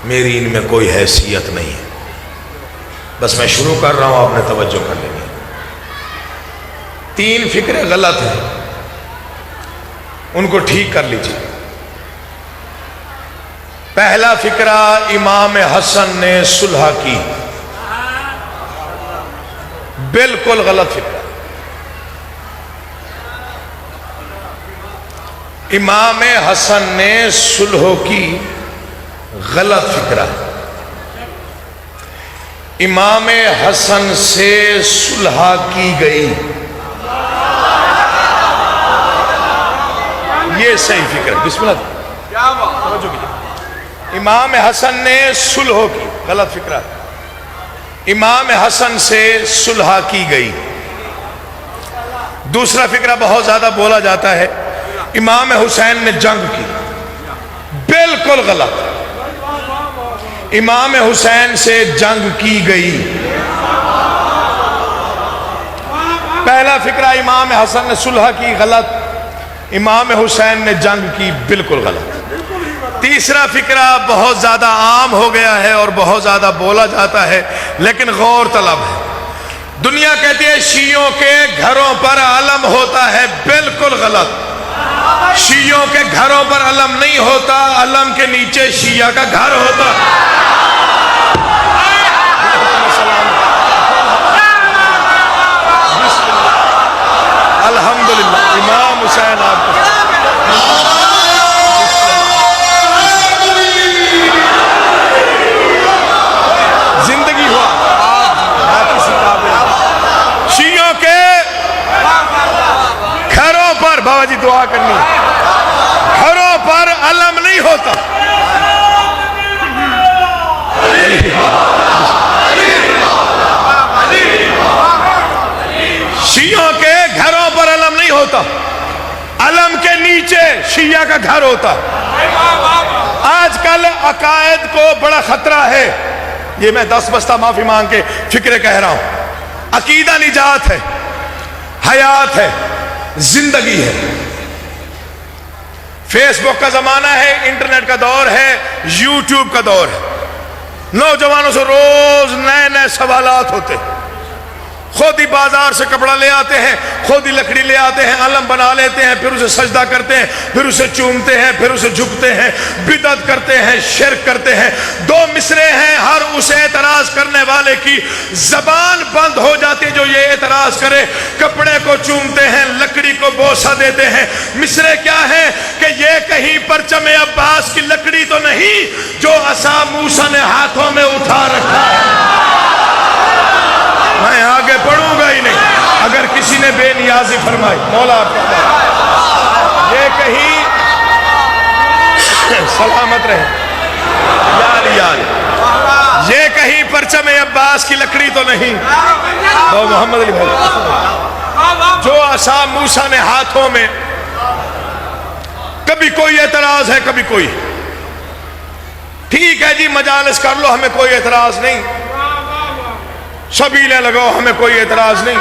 میری ان میں کوئی حیثیت نہیں ہے. بس میں شروع کر رہا ہوں، آپ نے توجہ کر لینی. 3 فکریں غلط ہیں، ان کو ٹھیک کر لیجیے. پہلا فکرہ، امام حسن نے صلح کی. بالکل غلط فکرہ. امام حسن نے صلح کی، غلط فکرہ. امام حسن سے صلح کی گئی، یہ صحیح فکر ہے. بسم اللہ. توجہ کیجیے. امام حسن نے صلح کی، غلط فکرہ. امام حسن سے صلح کی گئی. دوسرا فکرہ بہت زیادہ بولا جاتا ہے، امام حسین نے جنگ کی. بالکل غلط. امام حسین سے جنگ کی گئی. پہلا فکرہ امام حسن نے صلح کی، غلط. امام حسین نے جنگ کی، بالکل غلط. تیسرا فکرہ بہت زیادہ عام ہو گیا ہے اور بہت زیادہ بولا جاتا ہے، لیکن غور طلب ہے. دنیا کہتی ہے شیعوں کے گھروں پر علم ہوتا ہے، بالکل غلط. شیعوں کے گھروں پر علم نہیں ہوتا، علم کے نیچے شیعہ کا گھر ہوتا. الحمدللہ. امام حسین آپ کو زندگی ہوا. شیعوں کے گھروں پر، بابا جی دعا کرنی، گھروں پر علم نہیں ہوتا. شیعوں کے گھروں پر علم نہیں ہوتا، علم کے نیچے شیعہ کا گھر ہوتا. آج کل عقائد کو بڑا خطرہ ہے. یہ میں 10 بستہ معافی مانگ کے فکرے کہہ رہا ہوں. عقیدہ نجات ہے، حیات ہے، زندگی ہے. فیس بک کا زمانہ ہے، انٹرنیٹ کا دور ہے، یوٹیوب کا دور ہے. نوجوانوں سے روز نئے نئے سوالات ہوتے. خود ہی بازار سے کپڑا لے آتے ہیں، خود ہی لکڑی لے آتے ہیں، علم بنا لیتے ہیں، پھر اسے سجدہ کرتے ہیں، پھر اسے چومتے ہیں، پھر اسے جھکتے ہیں، بدعت کرتے ہیں، شرک کرتے ہیں. 2 مصرے ہیں، ہر اس اعتراض کرنے والے کی زبان بند ہو جاتی ہے جو یہ اعتراض کرے. کپڑے کو چومتے ہیں، لکڑی کو بوسہ دیتے ہیں. مصرے کیا ہے کہ یہ کہیں پرچم عباس کی لکڑی تو نہیں جو عصا موسیٰ نے ہاتھوں میں اٹھا رکھا ہے. میں آگے پڑھوں گا ہی نہیں اگر کسی نے بے نیازی فرمائی. مولا آپ کا یہ کہیں سلامت رہے یار یہ کہیں پرچم عباس کی لکڑی تو نہیں وہ محمد علی بھائی جو عصا موسیٰ نے ہاتھوں میں. کبھی کوئی اعتراض ہے، کبھی کوئی. ٹھیک ہے جی، مجالس کر لو، ہمیں کوئی اعتراض نہیں. شبیلیں لگاؤ، ہمیں کوئی اعتراض نہیں.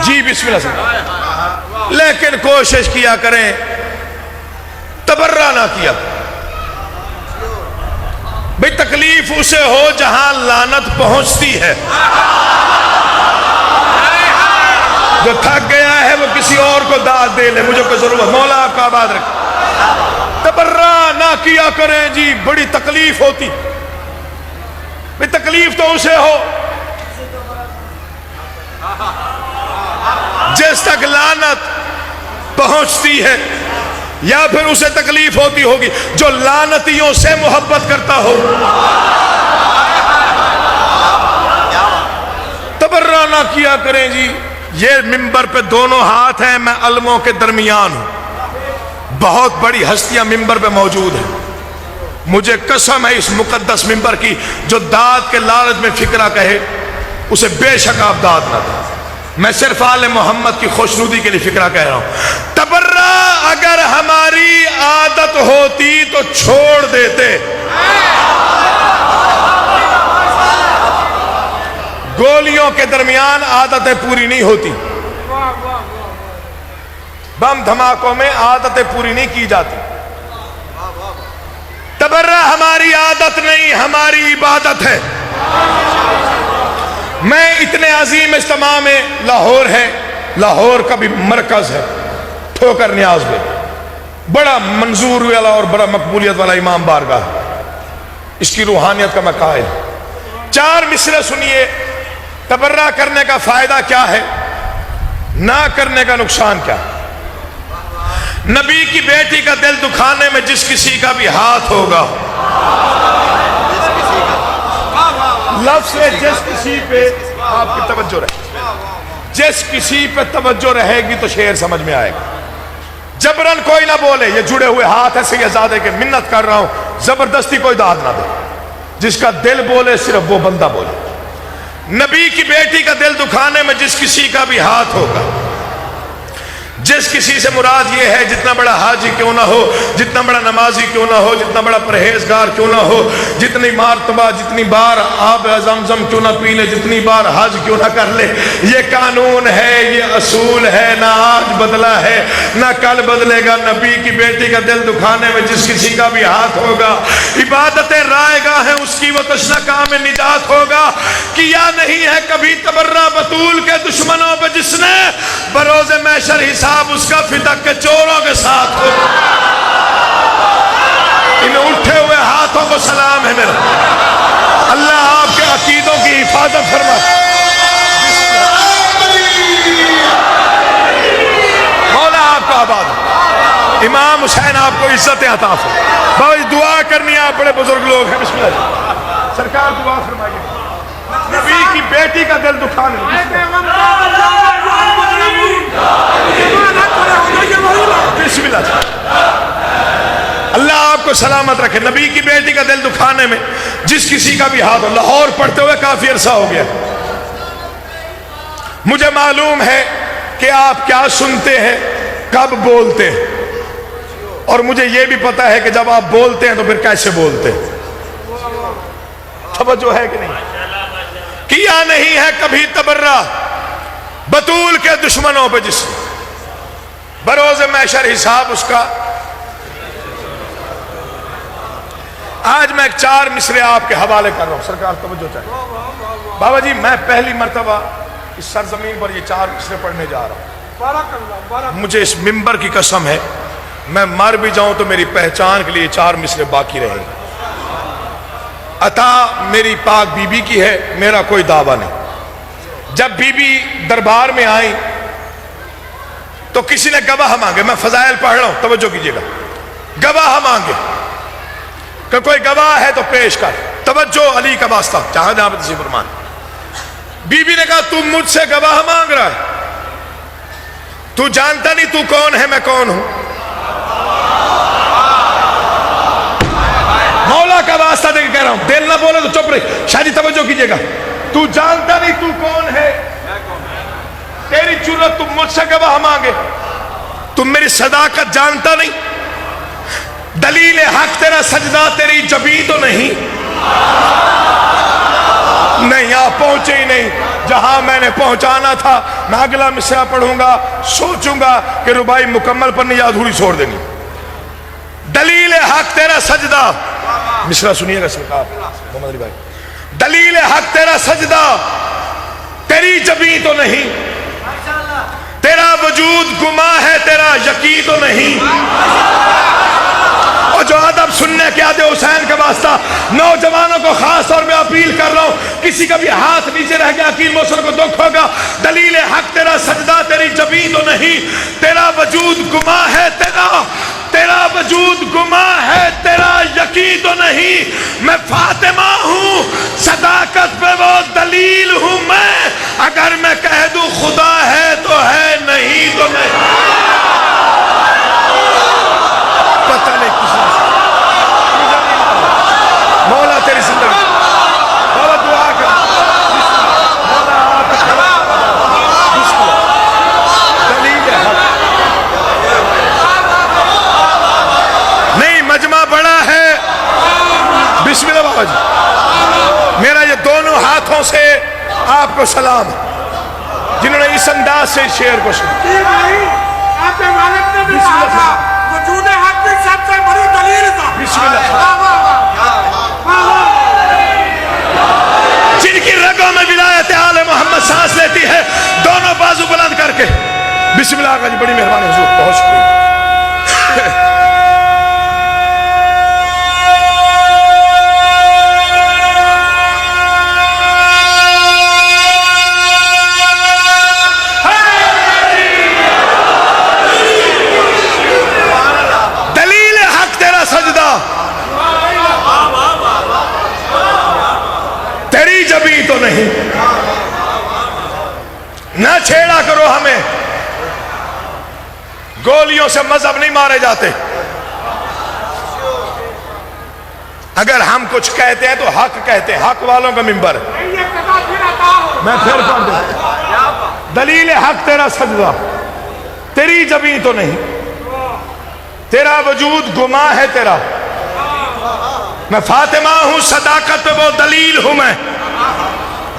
جی بسم اللہ سے. لیکن کوشش کیا کریں تبرہ نہ کیا. بھئی تکلیف اسے ہو جہاں لعنت پہنچتی ہے. جو تھک گیا ہے وہ کسی اور کو داد دے لے، مجھے کوئی ضرورت. مولا آپ کا آباد رکھے. تبرہ نہ کیا کریں جی، بڑی تکلیف ہوتی. بھئی تکلیف تو اسے ہو جس تک لعنت پہنچتی ہے، یا پھر اسے تکلیف ہوتی ہوگی جو لعنتیوں سے محبت کرتا ہو. تبرہ نہ کیا کریں جی. یہ ممبر پہ دونوں ہاتھ ہیں، میں علموں کے درمیان ہوں. بہت بڑی ہستیاں ممبر پہ موجود ہیں. مجھے قسم ہے اس مقدس ممبر کی، جو داد کے لالچ میں فکرہ کہے اسے بے شک آپ داد نہ دیں. میں صرف آل محمد کی خوشنودی کے لیے فکرہ کہہ رہا ہوں. تبرہ اگر ہماری عادت ہوتی تو چھوڑ دیتے. گولیوں کے درمیان عادتیں پوری نہیں ہوتی، بم دھماکوں میں عادتیں پوری نہیں کی جاتی. تبرہ ہماری عادت نہیں، ہماری عبادت ہے۔ میں اتنے عظیم اجتماع میں، لاہور ہے، لاہور کا بھی مرکز ہے ٹھوکر نیاز میں، بڑا منظور والا اور بڑا مقبولیت والا امام بارگاہ ہے، اس کی روحانیت کا میں قائل۔ 4 مصرے سنیے، تبرہ کرنے کا فائدہ کیا ہے، نہ کرنے کا نقصان کیا ہے۔ نبی کی بیٹی کا دل دکھانے میں جس کسی کا بھی ہاتھ ہوگا، لفظ ہے جس کسی پہ آپ کی توجہ رہے، جس کسی پہ توجہ رہے گی تو شعر سمجھ میں آئے گا۔ جبرن کوئی نہ بولے، یہ جڑے ہوئے ہاتھ ہے سیدزادے کے، منت کر رہا ہوں، زبردستی کوئی داد نہ دے، جس کا دل بولے صرف وہ بندہ بولے۔ نبی کی بیٹی کا دل دکھانے میں جس کسی کا بھی ہاتھ ہوگا، جس کسی سے مراد یہ ہے جتنا بڑا حاجی کیوں نہ ہو، جتنا بڑا نمازی کیوں نہ ہو، جتنا بڑا پرہیزگار کیوں نہ ہو، جتنی مرتبہ جتنی بار آب زمزم کیوں نہ پی لے، جتنی بار حج کیوں نہ کر لے، یہ قانون ہے، یہ اصول ہے، نہ آج بدلا ہے نہ کل بدلے گا۔ نبی کی بیٹی کا دل دکھانے میں جس کسی کا بھی ہاتھ ہوگا، عبادتیں رائے گاہ ہیں اس کی، وہ تشنہ کام نجات ہوگا۔ کیا نہیں ہے کبھی تبرہ بطول کے دشمنوں پہ جس نے، بروز محشر حساب اس کا فتق کے چوروں کے ساتھ ہو۔ ان اٹھے ہوئے ہاتھوں کو سلام ہے میرا، اللہ آپ کے عقیدوں کی حفاظت فرمائے، مولا آپ کو آباد ہو، امام حسین آپ کو عزت عطا ہو۔ بھائی دعا کرنی، آپ بڑے بزرگ لوگ ہیں، بسم اللہ سرکار دعا فرمائیے۔ نبی کی بیٹی کا دل دکھانے، بسم اللہ، اللہ آپ کو سلامت رکھے۔ نبی کی بیٹی کا دل دکھانے میں جس کسی کا بھی ہاتھ ہو۔ لاہور پڑھتے ہوئے کافی عرصہ ہو گیا، مجھے معلوم ہے کہ آپ کیا سنتے ہیں، کب بولتے ہیں، اور مجھے یہ بھی پتا ہے کہ جب آپ بولتے ہیں تو پھر کیسے بولتے ہیں۔ توجہ ہے کہ نہیں؟ کیا نہیں ہے کبھی تبرہ بطول کے دشمنوں پہ جس نے، بروز محشر حساب اس کا۔ آج میں 4 مصرے آپ کے حوالے کر رہا ہوں، سرکار توجہ چاہیے۔ بابا جی میں پہلی مرتبہ اس سرزمین پر یہ 4 مصرے پڑھنے جا رہا ہوں، مجھے اس منبر کی قسم ہے میں مر بھی جاؤں تو میری پہچان کے لیے 4 مصرے باقی رہیں گے۔ عطا میری پاک بی بی کی ہے، میرا کوئی دعویٰ نہیں۔ جب بی بی دربار میں آئیں تو کسی نے گواہ مانگے، میں فضائل پڑھ رہا ہوں توجہ کیجئے گا، گواہ مانگے کہ کوئی گواہ ہے تو پیش کر، توجہ علی کا واسطہ، چاہے جہاں پر فرمان۔ بی بی نے کہا تم مجھ سے گواہ مانگ رہا ہے، تو جانتا نہیں تو کون ہے میں کون ہوں، مولا کا واسطہ دے کے کہہ رہا ہوں، دل نہ بولے تو چپ رہی، شاہ جی توجہ کیجئے گا، تو جانتا نہیں تو کون ہے، تیری جرت تم مجھ سے گواہ مانگے، تم میری صداقت جانتا نہیں، دلیل حق تیرا سجدہ تیری جبیں تو نہیں، نہیں آپ پہنچے ہی نہیں جہاں میں نے پہنچانا تھا۔ میں اگلا مصرع پڑھوں گا، سوچوں گا کہ ربائی مکمل پر نہیں ادھوری چھوڑ دینی۔ دلیل حق تیرا سجدہ، مصرع سنیے گا سرکار محمد علی بھائی، دلیل حق تیرا سجدہ تیری جبیں تو نہیں، تیرا وجود گما ہے تیرا یقین تو نہیں۔ اور جو ادب سننے کے آدھے حسین کا واسطہ نوجوانوں کو خاص طور پہ اپیل کر رہا ہوں، کسی کا بھی ہاتھ نیچے رہ گیا عقیل موسر کو دکھ ہوگا، دلیل حق تیرا سجدہ تیری جبیں تو نہیں، تیرا وجود گما ہے تیرا وجود گما ہے تیرا یقین تو نہیں۔ میں فاطمہ ہوں، صداقت پہ وہ دلیل ہوں میں، اگر میں کہہ دوں خدا ہے تو ہے، نہیں تو نہیں۔ پتہ نہیں کسی مولا تیری زندگی، مولا دعا کر، مولا آپ دلیل حق نہیں، مجمع بڑا ہے، بسم اللہ بابا جی، میرا یہ دونوں ہاتھوں سے آپ کو سلام، جنہوں نے اس انداز سے شعر کو سنا۔ وجود حق کی سب سے بڑی دلیل تھا. بسم اللہ. جن کی رگوں میں ولایت آل محمد سانس لیتی ہے، دونوں بازو بلند کر کے بسم اللہ کا. جی بڑی مہربانی حضور، بہت شکریہ. دلیل حق تیرا سجدہ، تیری جبیں تو نہیں. نہ چھیڑا کرو ہمیں، گولیوں سے مذہب نہیں مارے جاتے. اگر ہم کچھ کہتے ہیں تو حق کہتے ہیں، حق والوں کا منبر. میں پھر پڑھ دوں. دلیل حق تیرا سجدہ، تیری جبیں تو نہیں، تیرا وجود گما ہے تیرا. میں فاطمہ ہوں، صداقت پہ وہ دلیل ہوں میں.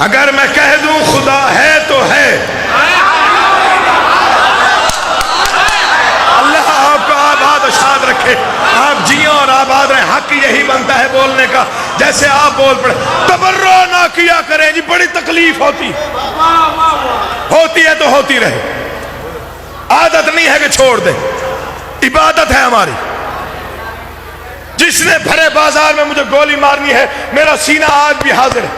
اگر میں کہہ دوں خدا ہے تو ہے. اللہ آپ کو آباد و شاد رکھے، آپ جیوں اور آباد رہیں. حق یہی بنتا ہے بولنے کا، جیسے آپ بول پڑے. تبرع نہ کیا کریں جی، بڑی تکلیف ہوتی ہے تو ہوتی رہے. عادت نہیں ہے کہ چھوڑ دیں، عبادت ہے ہماری. جس نے بھرے بازار میں مجھے گولی مارنی ہے، میرا سینہ آج بھی حاضر ہے.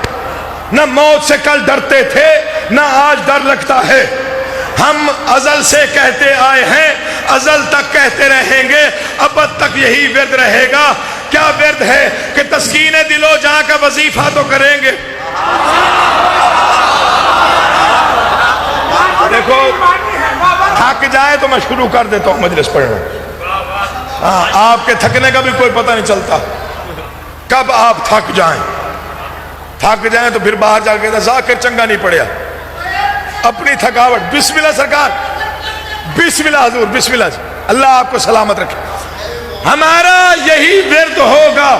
نہ موت سے کل ڈرتے تھے، نہ آج ڈر لگتا ہے. ہم ازل سے کہتے آئے ہیں، ازل تک کہتے رہیں گے، ابد تک یہی ورد رہے گا. کیا ورد ہے کہ تسکین دل و جاں کا وظیفہ تو کریں گے. دیکھو تھک جائے تو میں شروع کر دیتا ہوں مجلس پڑھنا. ہاں، آپ کے تھکنے کا بھی کوئی پتہ نہیں چلتا کب آپ تھک جائیں. تھک جائیں تو پھر باہر جا کے ذاکر چنگا نہیں پڑیا. اپنی تھکاوٹ. بسم اللہ سرکار، بسم اللہ حضور، بسم اللہ. اللہ آپ کو سلامت رکھے. ہمارا یہی ورد ہوگا.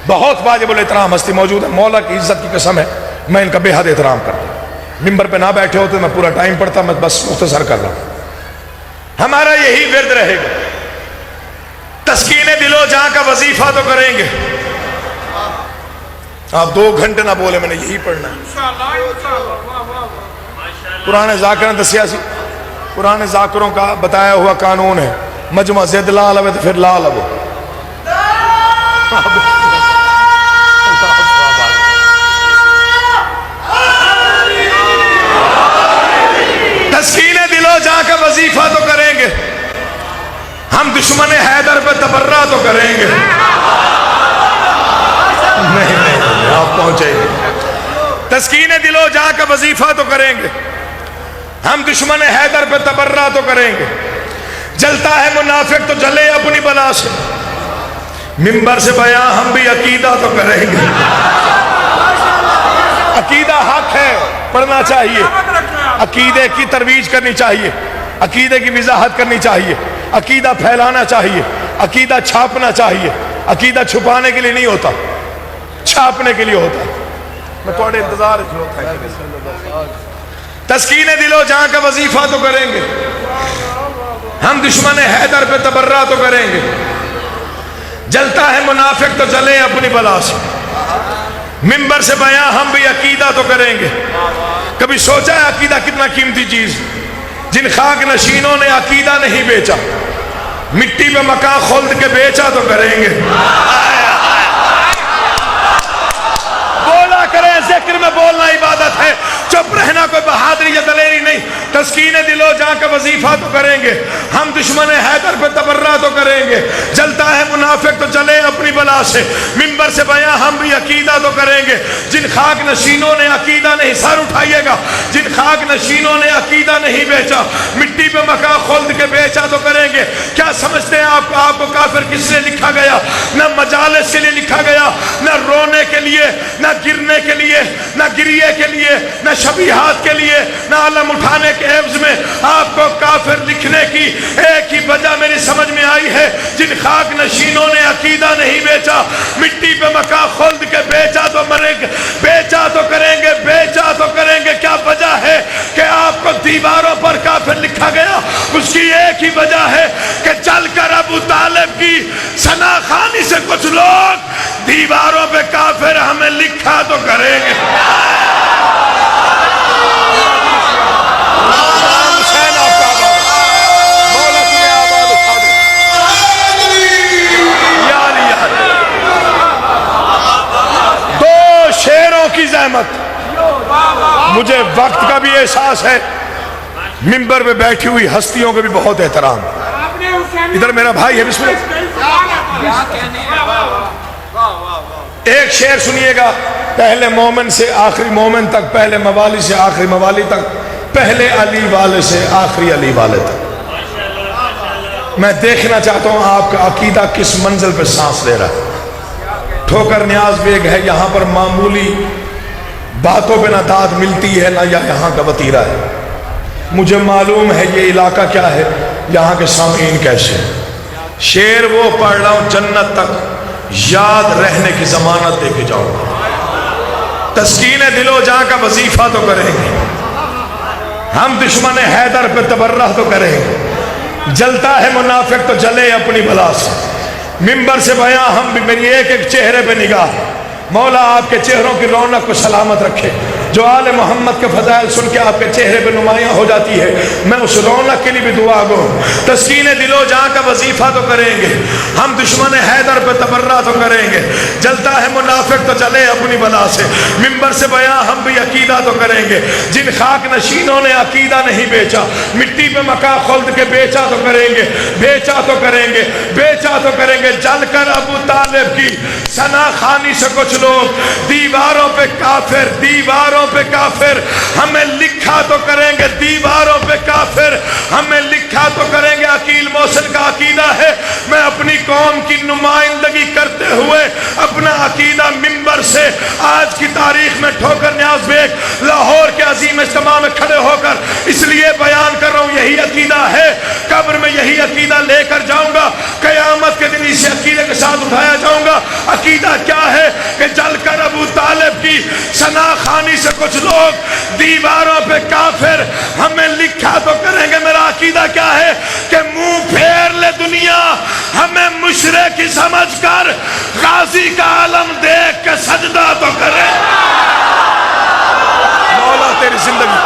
بہت واجب الاحترام ہستی موجود ہے، مولا کی عزت کی قسم ہے میں ان کا بے حد احترام کرتا ہوں. ممبر پہ نہ بیٹھے ہوتے میں پورا ٹائم پڑھتا، میں بس مختصر کر رہا ہوں. ہمارا یہی ورد رہے گا. تسکین دل و جاں کا وظیفہ تو کریں گے. آپ 2 گھنٹے نہ بولے، میں نے یہی پڑھنا ہے. قرآن ذاکر نے دسیا سی، قرآن ذاکروں کا بتایا ہوا قانون ہے. مجمع زد لا لو تو پھر لا لو. تسکین دل و جاں کا وظیفہ تو کریں گے. ہم دشمن حیدر پہ تبرہ تو کریں گے. نہیں آپ پہنچے گے. تسکین دل و جاں کا وظیفہ تو کریں گے. ہم دشمن حیدر پہ تبرہ تو کریں گے. جلتا ہے منافق تو جلے اپنی بلا سے. منبر سے بیان ہم بھی عقیدہ تو کریں گے. عقیدہ حق ہے، پڑھنا چاہیے. عقیدے کی ترویج کرنی چاہیے، عقیدے کی وضاحت کرنی چاہیے. عقیدہ پھیلانا چاہیے، عقیدہ چھاپنا چاہیے. عقیدہ چھپانے کے لیے نہیں ہوتا، چھاپنے کے لیے ہوتا ہے. میں تھوڑے انتظار ہے. تسکین دل و جاں کا وظیفہ تو کریں گے. ہم دشمن حیدر پہ تبرہ تو کریں گے. جلتا ہے منافق تو جلے اپنی بلا سے. منبر سے بیان ہم بھی عقیدہ تو کریں گے. کبھی سوچا ہے عقیدہ کتنا قیمتی چیز؟ جن خاک نشینوں نے عقیدہ نہیں بیچا، مٹی میں مکان خلد کے بیچا تو کریں گے. بولا کریں، ذکر میں بولنا عبادت ہے. چپ رہنا کوئی بہادری یا دلیری نہیں. تسکین دل و جاں کا وظیفہ تو کریں گے. ہم دشمن حیدر پہ تبرہ تو کریں گے. جلتا ہے منافق تو جلے اپنی بلا سے. منبر سے بیان ہم بھی عقیدہ تو کریں گے. جن خاک نشینوں نے عقیدہ نہیں، سر اٹھائیے گا، جن خاک نشینوں نے عقیدہ نہیں بیچا، مٹی پہ مکان خلد کے بیچا تو کریں گے. کیا سمجھتے ہیں آپ کو کافر کس لیے لکھا گیا؟ نہ مجالس کے لیے لکھا گیا، نہ رونے کے لیے، نہ گرنے کے لیے، نہ گریے کے لیے، نہ شبیہات کے لیے، نہ علم اٹھانے کے عوض میں. آپ کو کافر لکھنے کی ایک ہی وجہ میری سمجھ میں آئی ہے، جن خاک نشینوں نے عقیدہ نہیں بیچا، مٹی پہ مکان خلد کے بیچا تو مریں گے، بیچا تو کریں گے، بیچا تو کریں گے. کیا وجہ ہے کہ آپ کو دیواروں پر کافر لکھا گیا؟ اس کی ایک ایک ہی وجہ ہے کہ چل کر ابو طالب کی ثنا خوانی سے کچھ لوگ دیواروں پہ کافر ہمیں لکھا تو کریں گے. کی زحمت. مجھے وقت کا بھی احساس ہے, منبر پہ بیٹھی ہوئی ہستیوں کا بھی بہت احترام. ادھر میرا بھائی ہے, بسم اللہ. ایک شعر سنیے گا, پہلے مومن سے آخری مومن تک, پہلے موالی سے آخری موالی تک, پہلے علی والے سے آخری علی والے تک. میں دیکھنا چاہتا ہوں آپ کا عقیدہ کس منزل پہ سانس لے رہا ہے. ٹھوکر نیاز بیگ ہے, یہاں پر معمولی باتوں پہ نہ داد ملتی ہے نہ یہاں کا وطیرہ ہے. مجھے معلوم ہے یہ علاقہ کیا ہے, یہاں کے سامعین کیسے ہیں. شعر وہ پڑھ رہا ہوں, جنت تک یاد رہنے کی ضمانت دے کے جاؤں گا. تسکین دل و جاں کا وظیفہ تو کریں گے, ہم دشمن حیدر پہ تبرہ تو کریں گے. جلتا ہے منافق تو جلے اپنی بلا سے. منبر سے بیاں ہم بھی, میری ایک ایک چہرے پہ نگاہ. مولا آپ کے چہروں کی رونق کو سلامت رکھے. جو آل محمد کے فضائل سن کے آپ کے چہرے پہ نمایاں ہو جاتی ہے, میں اس رونق کے لیے بھی دعا گو. تسکین دل و جاں کا وظیفہ تو کریں گے, ہم دشمن حیدر پہ تبرہ تو کریں گے. جلتا ہے منافق تو جلے اپنی بلا سے. منبر سے بیاں ہم بھی عقیدہ تو کریں گے. جن خاک نشینوں نے عقیدہ نہیں بیچا, مٹی پہ مکا خلد کے بیچا تو کریں گے, بیچا تو کریں گے, بیچا تو کریں گے. جل کر ابو طالب کی ثنا خوانی سے کچھ لوگ دیواروں پہ کافر, دیواروں پہ کافر ہمیں لکھا تو کریں گے. دیواروں پہ کافر ہمیں لکھا تو کریں گے. عقیل محسن کا عقیدہ ہے, میں اپنی قوم کی نمائندگی کرتے ہوئے اپنا عقیدہ منبر سے آج کی تاریخ میں ٹھوکر نیاز بیگ لاہور کے عظیم اجتماع میں کھڑے ہو کر اس لیے بیان کر رہا ہوں. یہی عقیدہ ہے, قبر میں یہی عقیدہ لے کر جاؤں گا, قیامت کے دن اسی عقیدے کے ساتھ اٹھایا جاؤں گا. عقیدہ کیا ہے کہ جل کر ابو طالب کی ثنا خوانی سے کچھ لوگ دیواروں پہ کافر ہمیں لکھا تو کریں گے. میرا عقیدہ کیا ہے کہ منہ پھیر لے دنیا, ہمیں مشرک ہی سمجھ کر غازی کا علم دیکھ کے سجدہ تو کرے. مولا تیری زندگی.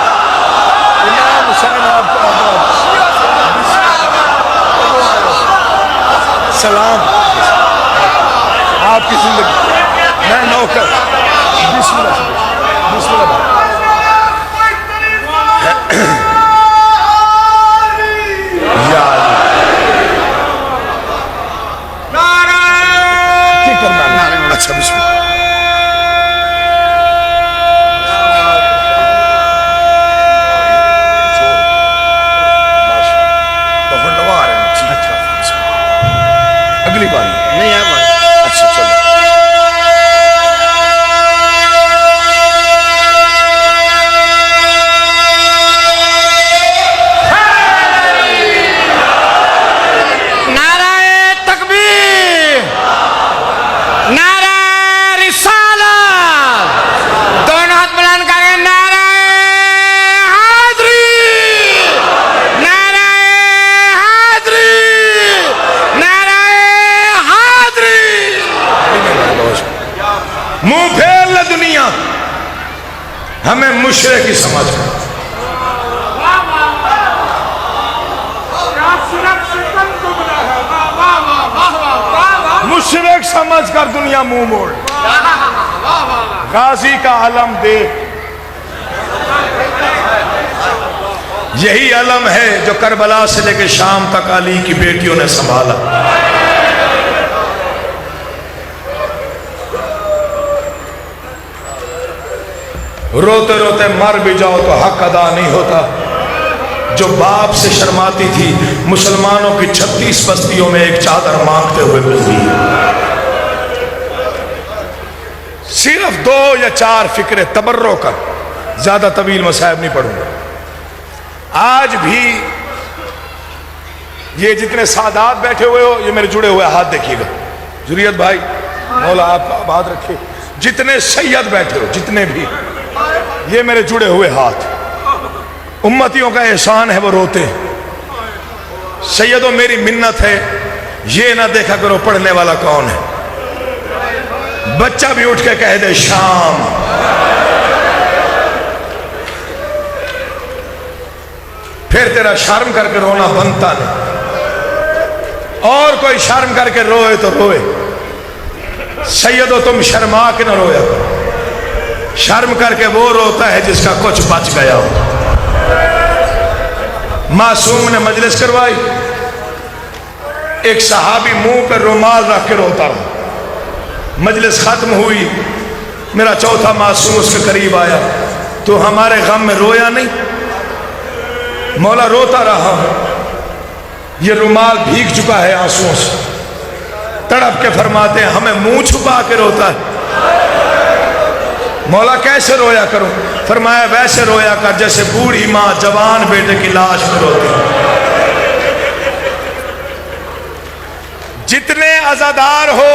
امام حسین آپ کو سلام. آپ کی زندگی میں نوکر. بسم اللہ, بسم اللہ. یا کی کرنا ہے. اچھا بسم اللہ. اگلی باری نہیں ہے. اچھا چلو. منہ پھیر لے دنیا, ہمیں مشرک ہی سمجھ کر. مشرک سمجھ کر دنیا منہ موڑ. غازی کا علم دے, یہی علم ہے جو کربلا سے لے کے شام تک علی کی بیٹیوں نے سنبھالا. روتے روتے مر بھی جاؤ تو حق ادا نہیں ہوتا. جو باپ سے شرماتی تھی, مسلمانوں کی 36 بستیوں میں ایک چادر مانگتے ہوئے گزری. صرف 2 یا 4 فکرے تبرو کر, زیادہ طویل مصائب نہیں پڑھوں گا. آج بھی یہ جتنے سادات بیٹھے ہوئے ہو, یہ میرے جڑے ہوئے ہاتھ دیکھیے گا. ذریت بھائی, مولا آپ کا آباد رکھے. جتنے سید بیٹھے ہو, جتنے بھی, یہ میرے جڑے ہوئے ہاتھ. امتیوں کا احسان ہے وہ روتے ہیں. سیدوں میری منت ہے یہ نہ دیکھا کرو پڑھنے والا کون ہے، بچہ بھی اٹھ کے کہہ دے شام، پھر تیرا شرم کر کے رونا بنتا نہیں، اور کوئی شرم کر کے روئے تو روئے، سیدوں تم شرما کے نہ رویا کرو، شرم کر کے وہ روتا ہے جس کا کچھ بچ گیا ہو۔ معصوم نے مجلس کروائی، ایک صحابی منہ پر رومال رکھ کے روتا رہا، مجلس ختم ہوئی، میرا چوتھا معصوم اس کے قریب آیا، تو ہمارے غم میں رویا نہیں؟ مولا روتا رہا، یہ رومال بھیگ چکا ہے آنسوؤں سے، تڑپ کے فرماتے ہیں ہمیں منہ چھپا کے روتا ہے۔ مولا کیسے رویا کروں؟ فرمایا ویسے رویا کر جیسے بوڑھی ماں جوان بیٹے کی لاش میں روتی ہے۔ جتنے عزادار ہو،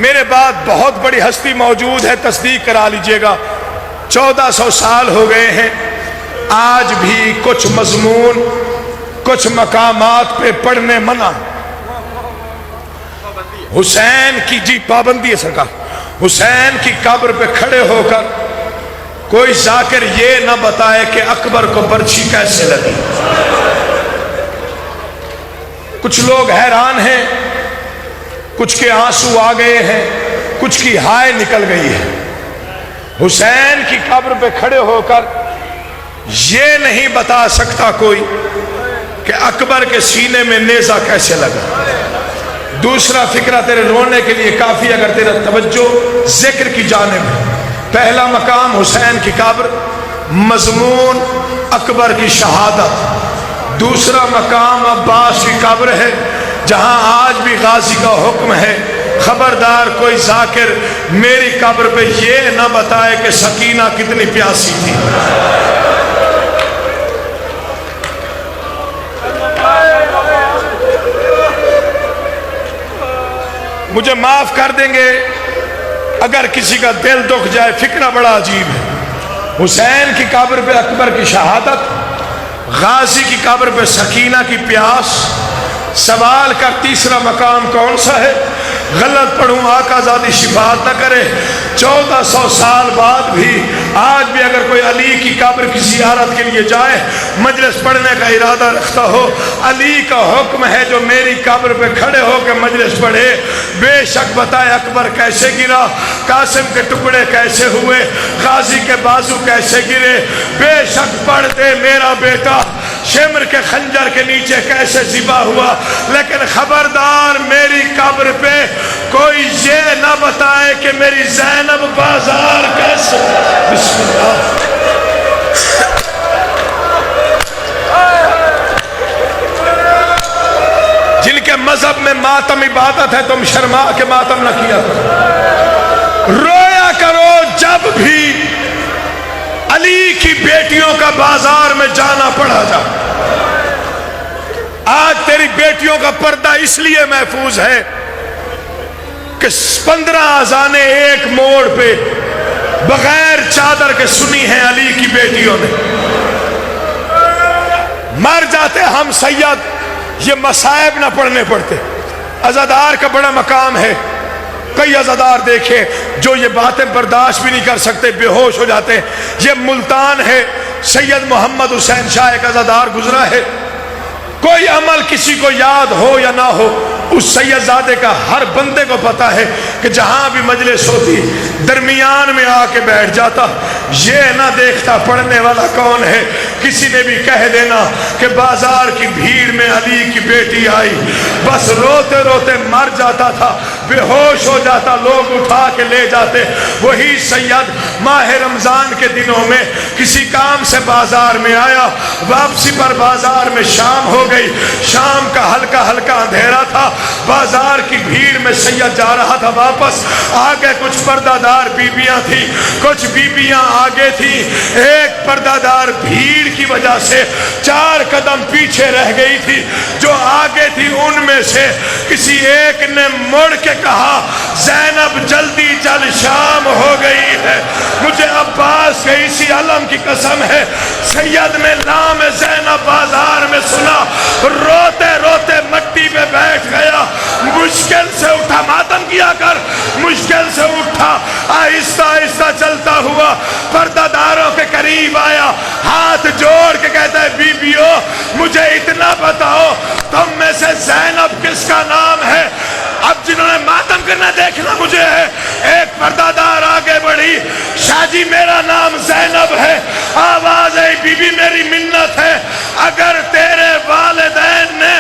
میرے بعد بہت بڑی ہستی موجود ہے، تصدیق کرا لیجئے گا، 1400 سال ہو گئے ہیں، آج بھی کچھ مضمون کچھ مقامات پہ پڑھنے منع۔ حسین کی جی پابندی ہے سرکار، حسین کی قبر پہ کھڑے ہو کر کوئی ذاکر یہ نہ بتائے کہ اکبر کو برچھی کیسے لگی۔ کچھ لوگ حیران ہیں، کچھ کے آنسو آ گئے ہیں، کچھ کی ہائے نکل گئی ہے۔ حسین کی قبر پہ کھڑے ہو کر یہ نہیں بتا سکتا کوئی کہ اکبر کے سینے میں نیزہ کیسے لگا۔ دوسرا فکرہ تیرے رونے کے لیے کافی اگر تیرا توجہ ذکر کی جانب ہے۔ پہلا مقام حسین کی قبر، مضمون اکبر کی شہادت۔ دوسرا مقام عباس کی قبر ہے، جہاں آج بھی غازی کا حکم ہے خبردار کوئی ذاکر میری قبر پہ یہ نہ بتائے کہ سکینہ کتنی پیاسی تھی۔ مجھے معاف کر دیں گے اگر کسی کا دل دکھ جائے، فکرہ بڑا عجیب ہے۔ حسین کی قبر پہ اکبر کی شہادت، غازی کی قبر پہ سکینہ کی پیاس۔ سوال کا تیسرا مقام کون سا ہے؟ غلط پڑھوں آقا ذاتی شفاعت نہ کرے، 1400 سال بعد بھی آج بھی اگر کوئی علی کی قبر کی زیارت کے لیے جائے، مجلس پڑھنے کا ارادہ رکھتا ہو، علی کا حکم ہے جو میری قبر پہ کھڑے ہو کے مجلس پڑھے، بے شک بتائے اکبر کیسے گرا، قاسم کے ٹکڑے کیسے ہوئے، غازی کے بازو کیسے گرے، بے شک پڑھ دے میرا بیٹا شمر کے خنجر کے نیچے کیسے ذبح ہوا، لیکن خبردار میری قبر پہ کوئی یہ نہ بتائے کہ میری زینب بازار کیسے۔ بسم اللہ۔ جن کے مذہب میں ماتم عبادت ہے تم شرما کے ماتم نہ کیا کرو، رویا کرو جب بھی علی کی بیٹیوں کا بازار میں جانا پڑا جا۔ آج تیری بیٹیوں کا پردہ اس لیے محفوظ ہے کہ 15 اذانیں ایک موڑ پہ بغیر چادر کے سنی ہیں علی کی بیٹیوں نے۔ مر جاتے ہم سید یہ مصائب نہ پڑھنے پڑتے۔ عزادار کا بڑا مقام ہے، کئی عزادار دیکھے جو یہ باتیں برداشت بھی نہیں کر سکتے، بے ہوش ہو جاتے ہیں۔ یہ ملتان ہے، سید محمد حسین شاہ ایک عزادار گزرا ہے، کوئی عمل کسی کو یاد ہو یا نہ ہو، اس سید زادے کا ہر بندے کو پتا ہے کہ جہاں بھی مجلس ہوتی درمیان میں آ کے بیٹھ جاتا، یہ نہ دیکھتا پڑھنے والا کون ہے۔ کسی نے بھی کہہ دینا کہ بازار کی بھیڑ میں علی کی بیٹی آئی، بس روتے روتے مر جاتا تھا، بے ہوش ہو جاتا، لوگ اٹھا کے لے جاتے۔ وہی سید ماہ رمضان کے دنوں میں کسی کام سے بازار میں آیا، واپسی پر بازار میں شام ہو گئی، شام کا ہلکا ہلکا اندھیرا تھا، بازار کی بھیڑ میں سید جا رہا تھا واپس، آگے کچھ پردہ دار بیبیاں تھیں، کچھ بیبیاں آگے تھیں، ایک پردہ دار بھیڑ کی وجہ سے 4 قدم پیچھے رہ گئی تھی، جو آگے تھی ان میں سے کسی ایک نے مڑ کے کہا زینب جلدی چل شام ہو گئی ہے۔ مجھے عباس عباس کے اسی علم کی قسم ہے، سید میں لام زینب بازار میں سنا، روتے روتے مٹی پہ بیٹھ گیا، مشکل سے اٹھا، ماتم کیا کر، مشکل سے اٹھا، آہستہ آہستہ چلتا ہوا پردہ داروں کے قریب آیا، ہاتھ جوڑ کے کہتا ہے بیبیو مجھے اتنا بتاؤ تم میں سے زینب کس کا نام ہے؟ اب جنہوں نے ماتم کرنا دیکھنا مجھے ہے۔ ایک پردہ دار آگے بڑھی، شاہ جی میرا نام زینب ہے۔ آواز ہے بی بی میری منت ہے، اگر تیرے والدین نے